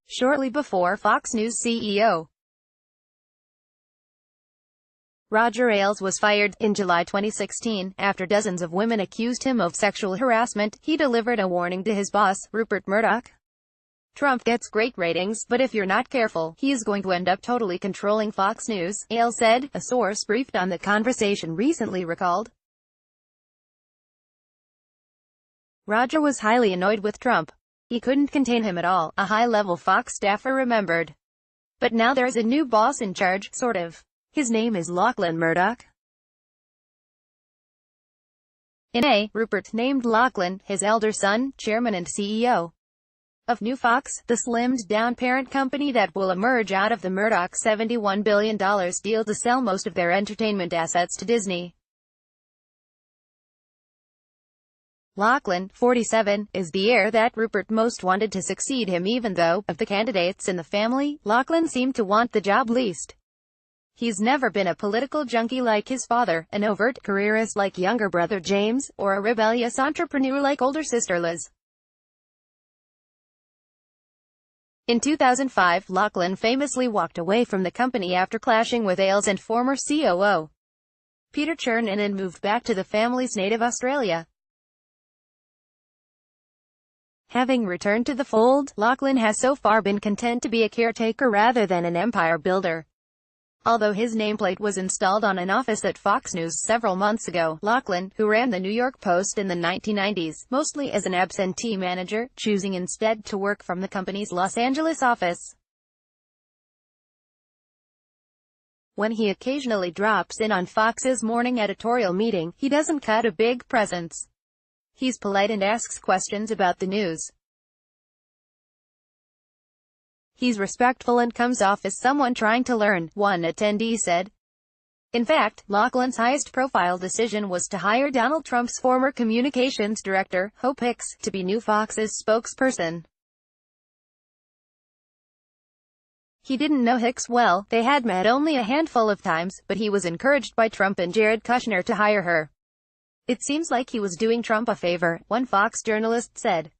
Shortly before Fox News CEO Roger Ailes was fired in July 2016, after dozens of women accused him of sexual harassment, he delivered a warning to his boss, Rupert Murdoch. Trump gets great ratings, but if you're not careful, he is going to end up totally controlling Fox News, Ailes said, a source briefed on the conversation recently recalled. Roger was highly annoyed with Trump. He couldn't contain him at all, a high-level Fox staffer remembered. But now there's a new boss in charge, sort of. His name is Lachlan Murdoch. In May, Rupert named Lachlan, his elder son, chairman and CEO of New Fox, the slimmed-down parent company that will emerge out of the Murdoch $71 billion deal to sell most of their entertainment assets to Disney. Lachlan, 47, is the heir that Rupert most wanted to succeed him, even though, of the candidates in the family, Lachlan seemed to want the job least. He's never been a political junkie like his father, an overt careerist like younger brother James, or a rebellious entrepreneur like older sister Liz. In 2005, Lachlan famously walked away from the company after clashing with Ailes and former COO Peter Chernin and moved back to the family's native Australia. Having returned to the fold, Lachlan has so far been content to be a caretaker rather than an empire builder. Although his nameplate was installed on an office at Fox News several months ago, Lachlan, who ran the New York Post in the 1990s, mostly as an absentee manager, choosing instead to work from the company's Los Angeles office. When he occasionally drops in on Fox's morning editorial meeting, he doesn't cut a big presence. He's polite and asks questions about the news. He's respectful and comes off as someone trying to learn, one attendee said. In fact, Lachlan's highest-profile decision was to hire Donald Trump's former communications director, Hope Hicks, to be New Fox's spokesperson. He didn't know Hicks well, they had met only a handful of times, but he was encouraged by Trump and Jared Kushner to hire her. It seems like he was doing Trump a favor, one Fox journalist said.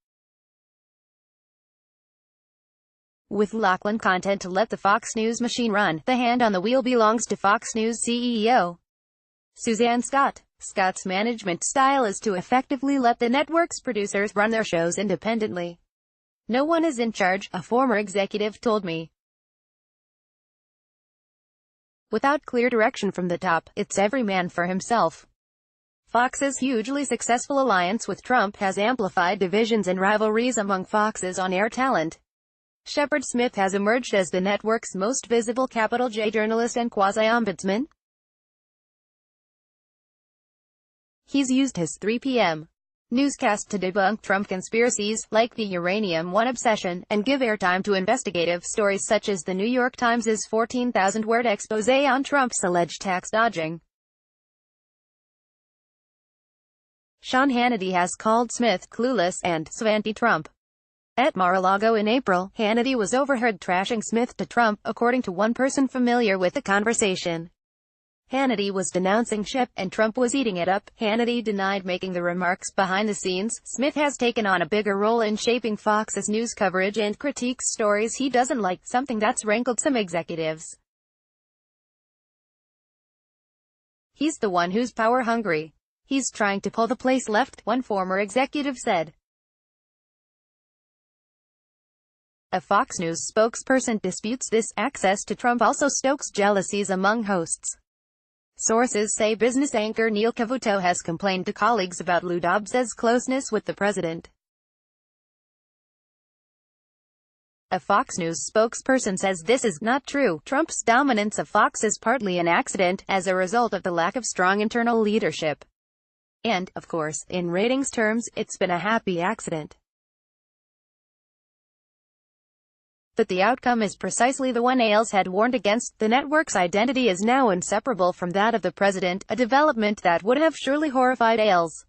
With Lachlan content to let the Fox News machine run, the hand on the wheel belongs to Fox News CEO Suzanne Scott. Scott's management style is to effectively let the network's producers run their shows independently. No one is in charge, a former executive told me. Without clear direction from the top, it's every man for himself. Fox's hugely successful alliance with Trump has amplified divisions and rivalries among Fox's on-air talent. Shepard Smith has emerged as the network's most visible capital J journalist and quasi-ombudsman. He's used his 3 p.m. newscast to debunk Trump conspiracies, like the Uranium One obsession, and give airtime to investigative stories such as the New York Times' 14,000-word exposé on Trump's alleged tax dodging. Sean Hannity has called Smith clueless and anti-Trump. At Mar-a-Lago in April, Hannity was overheard trashing Smith to Trump, according to one person familiar with the conversation. Hannity was denouncing Shep, and Trump was eating it up. Hannity denied making the remarks behind the scenes. Smith has taken on a bigger role in shaping Fox's news coverage and critiques stories he doesn't like, something that's rankled some executives. He's the one who's power-hungry. He's trying to pull the place left, one former executive said. A Fox News spokesperson disputes this. Access to Trump also stokes jealousies among hosts. Sources say business anchor Neil Cavuto has complained to colleagues about Lou Dobbs's closeness with the president. A Fox News spokesperson says this is not true. Trump's dominance of Fox is partly an accident, as a result of the lack of strong internal leadership. And, of course, in ratings terms, it's been a happy accident. But the outcome is precisely the one Ailes had warned against. The network's identity is now inseparable from that of the president, a development that would have surely horrified Ailes.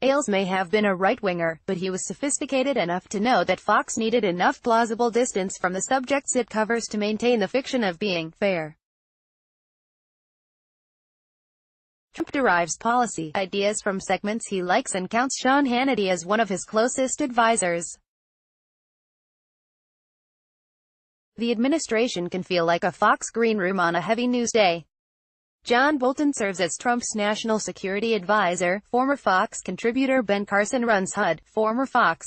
Ailes may have been a right-winger, but he was sophisticated enough to know that Fox needed enough plausible distance from the subjects it covers to maintain the fiction of being fair. Trump derives policy ideas from segments he likes and counts Sean Hannity as one of his closest advisors. The administration can feel like a Fox green room on a heavy news day. John Bolton serves as Trump's national security advisor. Former Fox contributor Ben Carson runs HUD. Former Fox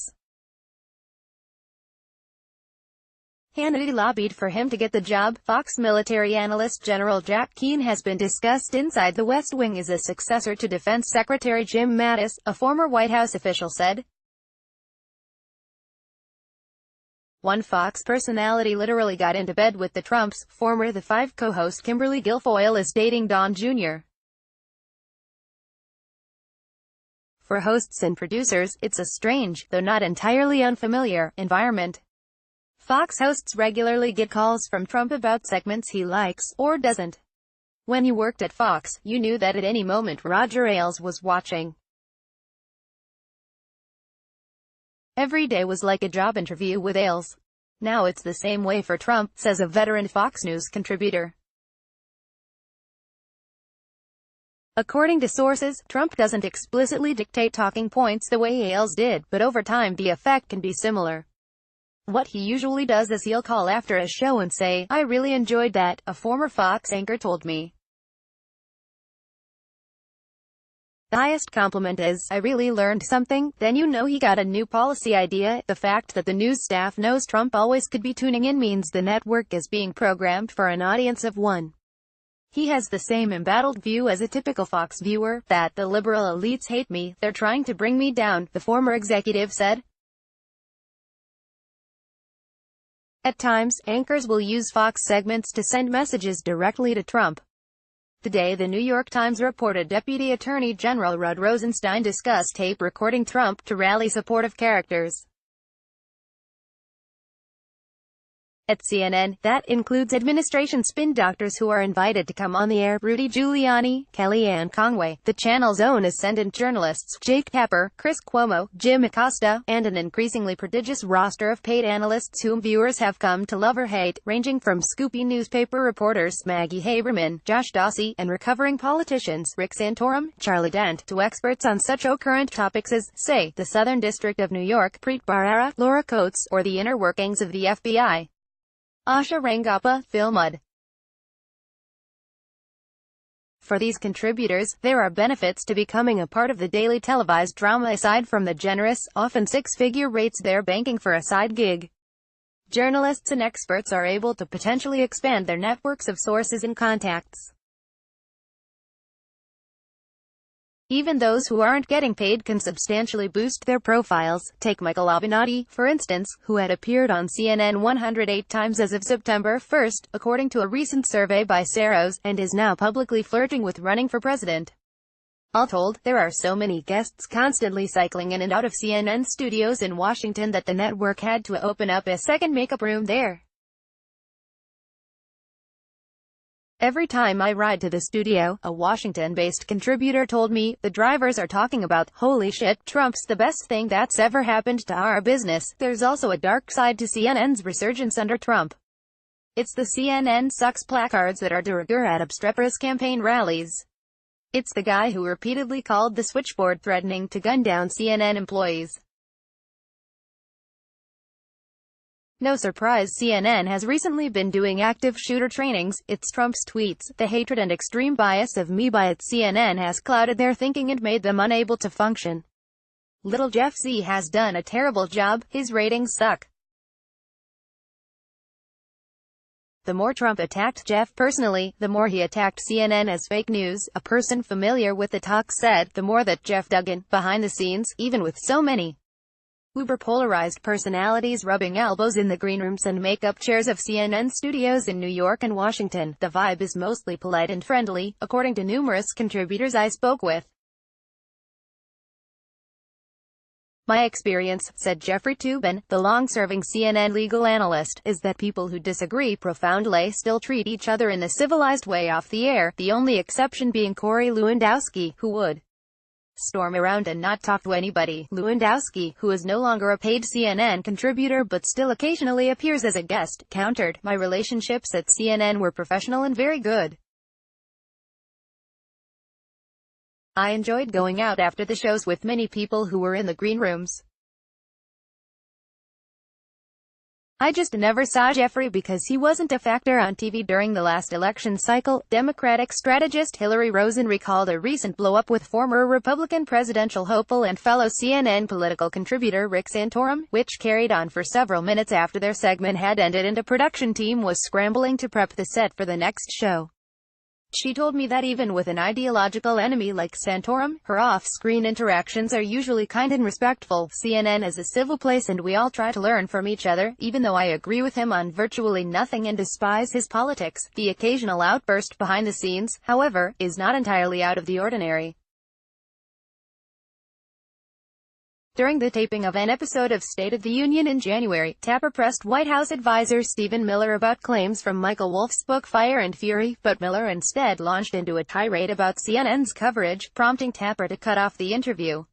Hannity lobbied for him to get the job. Fox military analyst General Jack Keane has been discussed inside the West Wing as a successor to Defense Secretary Jim Mattis, a former White House official said. One Fox personality literally got into bed with the Trumps. Former The Five co-host Kimberly Guilfoyle is dating Don Jr. For hosts and producers, it's a strange, though not entirely unfamiliar, environment. Fox hosts regularly get calls from Trump about segments he likes, or doesn't. When you worked at Fox, you knew that at any moment Roger Ailes was watching. Every day was like a job interview with Ailes. Now it's the same way for Trump, says a veteran Fox News contributor. According to sources, Trump doesn't explicitly dictate talking points the way Ailes did, but over time the effect can be similar. What he usually does is he'll call after a show and say, "I really enjoyed that, a former Fox anchor told me." The highest compliment is, "I really learned something," then you know he got a new policy idea. The fact that the news staff knows Trump always could be tuning in means the network is being programmed for an audience of one. He has the same embattled view as a typical Fox viewer, that the liberal elites hate me, they're trying to bring me down, the former executive said. At times, anchors will use Fox segments to send messages directly to Trump. Today the New York Times reported Deputy Attorney General Rod Rosenstein discussed tape recording Trump to rally supportive characters. At CNN, that includes administration spin doctors who are invited to come on the air: Rudy Giuliani, Kellyanne Conway, the channel's own ascendant journalists, Jake Tapper, Chris Cuomo, Jim Acosta, and an increasingly prodigious roster of paid analysts whom viewers have come to love or hate, ranging from Scoopy newspaper reporters, Maggie Haberman, Josh Dawsey, and recovering politicians, Rick Santorum, Charlie Dent, to experts on such current topics as, say, the Southern District of New York, Preet Bharara, Laura Coates, or the inner workings of the FBI. Asha Rangappa, Phil Mudd. For these contributors, there are benefits to becoming a part of the daily televised drama aside from the generous, often six-figure rates they're banking for a side gig. Journalists and experts are able to potentially expand their networks of sources and contacts. Even those who aren't getting paid can substantially boost their profiles. Take Michael Avenatti, for instance, who had appeared on CNN 108 times as of September 1, according to a recent survey by C.E.O.s, and is now publicly flirting with running for president. All told, there are so many guests constantly cycling in and out of CNN studios in Washington that the network had to open up a second makeup room there. "Every time I ride to the studio," a Washington-based contributor told me, "the drivers are talking about, holy shit, Trump's the best thing that's ever happened to our business." There's also a dark side to CNN's resurgence under Trump. It's the CNN sucks placards that are de rigueur at obstreperous campaign rallies. It's the guy who repeatedly called the switchboard threatening to gun down CNN employees. No surprise CNN has recently been doing active shooter trainings. It's Trump's tweets, the hatred and extreme bias of me by CNN has clouded their thinking and made them unable to function. Little Jeff Z has done a terrible job, his ratings suck. The more Trump attacked Jeff personally, the more he attacked CNN as fake news, a person familiar with the talk said, the more that Jeff dug in, behind the scenes, even with so many uber-polarized personalities rubbing elbows in the green rooms and makeup chairs of CNN studios in New York and Washington, the vibe is mostly polite and friendly, according to numerous contributors I spoke with. "My experience," said Jeffrey Toobin, the long-serving CNN legal analyst, "is that people who disagree profoundly still treat each other in a civilized way off the air, the only exception being Corey Lewandowski, who would storm around and not talk to anybody." Lewandowski, who is no longer a paid CNN contributor but still occasionally appears as a guest, countered, "My relationships at CNN were professional and very good. I enjoyed going out after the shows with many people who were in the green rooms. I just never saw Jeffrey because he wasn't a factor on TV during the last election cycle. Democratic strategist Hillary Rosen recalled a recent blow-up with former Republican presidential hopeful and fellow CNN political contributor Rick Santorum, which carried on for several minutes after their segment had ended and a production team was scrambling to prep the set for the next show. She told me that even with an ideological enemy like Santorum, her off-screen interactions are usually kind and respectful. CNN is a civil place and we all try to learn from each other, even though I agree with him on virtually nothing and despise his politics. The occasional outburst behind the scenes, however, is not entirely out of the ordinary. During the taping of an episode of State of the Union in January, Tapper pressed White House advisor Stephen Miller about claims from Michael Wolff's book Fire and Fury, but Miller instead launched into a tirade about CNN's coverage, prompting Tapper to cut off the interview.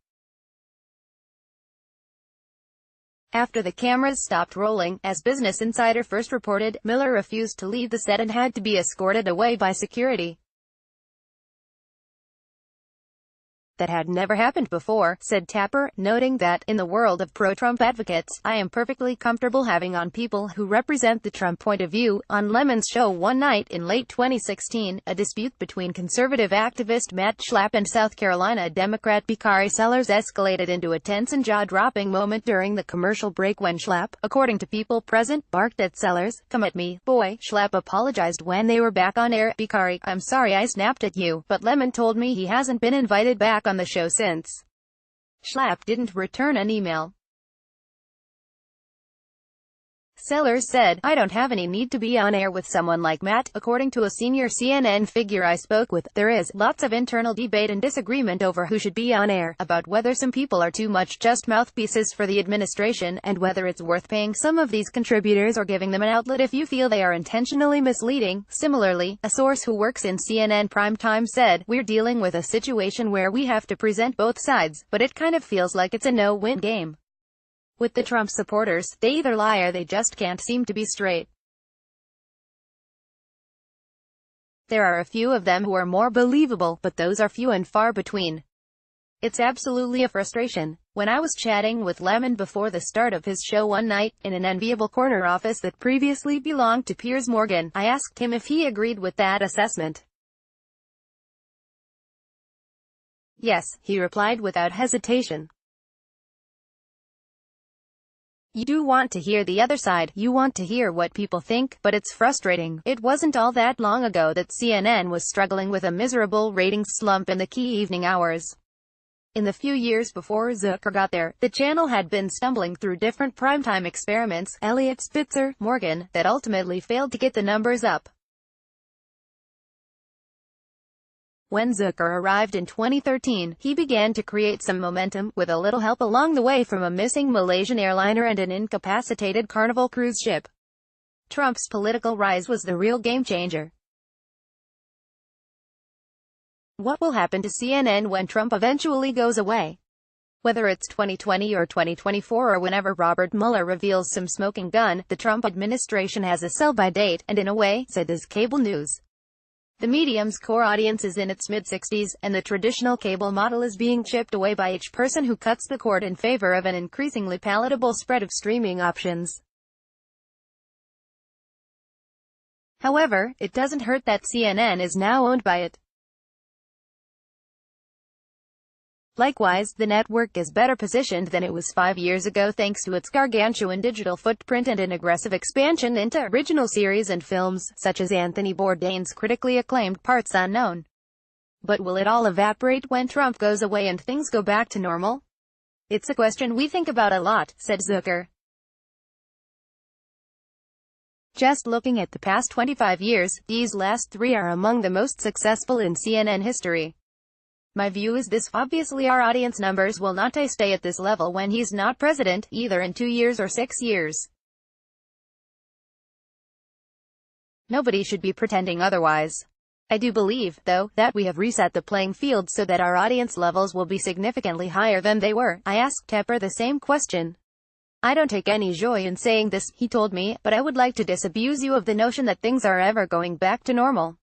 After the cameras stopped rolling, as Business Insider first reported, Miller refused to leave the set and had to be escorted away by security. That had never happened before, said Tapper, noting that, in the world of pro-Trump advocates, I am perfectly comfortable having on people who represent the Trump point of view. On Lemon's show one night in late 2016, a dispute between conservative activist Matt Schlapp and South Carolina Democrat Bakari Sellers escalated into a tense and jaw-dropping moment during the commercial break when Schlapp, according to people present, barked at Sellers, "Come at me, boy." Schlapp apologized when they were back on air. Bakari, "I'm sorry I snapped at you, but Lemon told me he hasn't been invited back on the show since." Schlapp didn't return an email. Sellers said, "I don't have any need to be on air with someone like Matt." According to a senior CNN figure I spoke with, there is lots of internal debate and disagreement over who should be on air, about whether some people are too much just mouthpieces for the administration, and whether it's worth paying some of these contributors or giving them an outlet if you feel they are intentionally misleading. Similarly, a source who works in CNN primetime said, "We're dealing with a situation where we have to present both sides, but it kind of feels like it's a no-win game. With the Trump supporters, they either lie or they just can't seem to be straight. There are a few of them who are more believable, but those are few and far between. It's absolutely a frustration." When I was chatting with Lemon before the start of his show one night, in an enviable corner office that previously belonged to Piers Morgan, I asked him if he agreed with that assessment. "Yes," he replied without hesitation. You do want to hear the other side, you want to hear what people think, but it's frustrating. It wasn't all that long ago that CNN was struggling with a miserable ratings slump in the key evening hours. In the few years before Zucker got there, the channel had been stumbling through different primetime experiments, Elliott Spitzer, Morgan, that ultimately failed to get the numbers up. When Zucker arrived in 2013, he began to create some momentum, with a little help along the way from a missing Malaysian airliner and an incapacitated Carnival cruise ship. Trump's political rise was the real game-changer. What will happen to CNN when Trump eventually goes away? Whether it's 2020 or 2024 or whenever Robert Mueller reveals some smoking gun, the Trump administration has a sell-by date, and in a way, so does cable news. The medium's core audience is in its mid-60s, and the traditional cable model is being chipped away by each person who cuts the cord in favor of an increasingly palatable spread of streaming options. However, it doesn't hurt that CNN is now owned by it. Likewise, the network is better positioned than it was 5 years ago thanks to its gargantuan digital footprint and an aggressive expansion into original series and films, such as Anthony Bourdain's critically acclaimed Parts Unknown. But will it all evaporate when Trump goes away and things go back to normal? It's a question we think about a lot, said Zucker. Just looking at the past 25 years, these last 3 are among the most successful in CNN history. My view is this: obviously our audience numbers will not stay at this level when he's not president, either in 2 years or 6 years. Nobody should be pretending otherwise. I do believe, though, that we have reset the playing field so that our audience levels will be significantly higher than they were. I asked Tepper the same question. I don't take any joy in saying this, he told me, but I would like to disabuse you of the notion that things are ever going back to normal.